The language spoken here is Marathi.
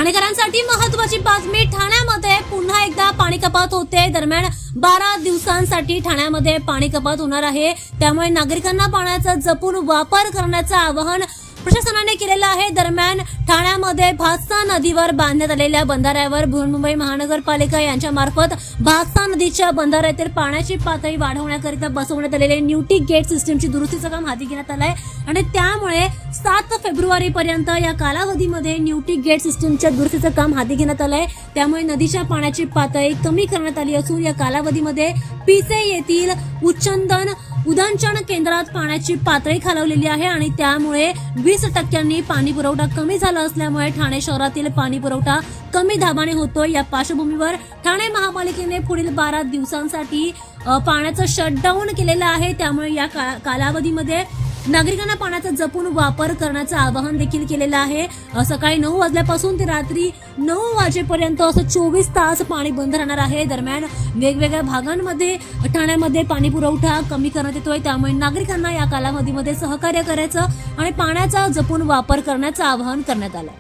ठाणेकरांसाठी महत्त्वाची बातमी. ठाण्यामध्ये पुन्हा एकदा पाणी कपात होते. दरम्यान 12 दिवसांसाठी ठाण्यामध्ये पाणी कपात होणार आहे. त्यामुळे नागरिकांना पाण्याचा जपून वापर करण्याचं आवाहन प्रशासनाने केलेलं आहे. दरम्यान ठाण्यामध्ये भातसा नदीवर बांधण्यात आलेल्या बंधाऱ्यावर बृहन्मुंबई महानगरपालिका यांच्या मार्फत भातसा नदीच्या बंधाऱ्यातील पाण्याची पातळी वाढवण्याकरिता बसवण्यात आलेले न्यूटी गेट सिस्टीमची दुरुस्तीचं काम हाती घेण्यात आलं आहे आणि त्यामुळे 7 फेब्रुवारी पर्यंत या कालावधीमध्ये न्यूटी गेट सिस्टीमच्या दुरुस्तीचं काम हाती घेण्यात आलं आहे. त्यामुळे नदीच्या पाण्याची पातळी कमी करण्यात आली असून या कालावधीमध्ये पिसे येथील उदंचन केंद्रात पाण्याची पातळी खालावलेली आहे आणि त्यामुळे 20% पाणी पुरवठा कमी झाला असल्यामुळे ठाणे शहरातील पाणी पुरवठा कमी दाबाने होतोय. या पार्श्वभूमीवर ठाणे महापालिकेने पुढील 12 दिवसांसाठी पाण्याचं शटडाऊन केलेलं आहे. त्यामुळे या कालावधीमध्ये नागरिकांना पाण्याचा जपून वापर करण्याचं आवाहन देखील केलेलं आहे. सकाळी 9 वाजल्यापासून ते रात्री 9 वाजेपर्यंत असं 24 तास पाणी बंद राहणार आहे. दरम्यान वेगवेगळ्या भागांमध्ये ठाण्यामध्ये पाणी पुरवठा कमी करण्यात येतोय. त्यामुळे नागरिकांना या कालावधीमध्ये सहकार्य करायचं आणि पाण्याचा जपून वापर करण्याचं आवाहन करण्यात आलं.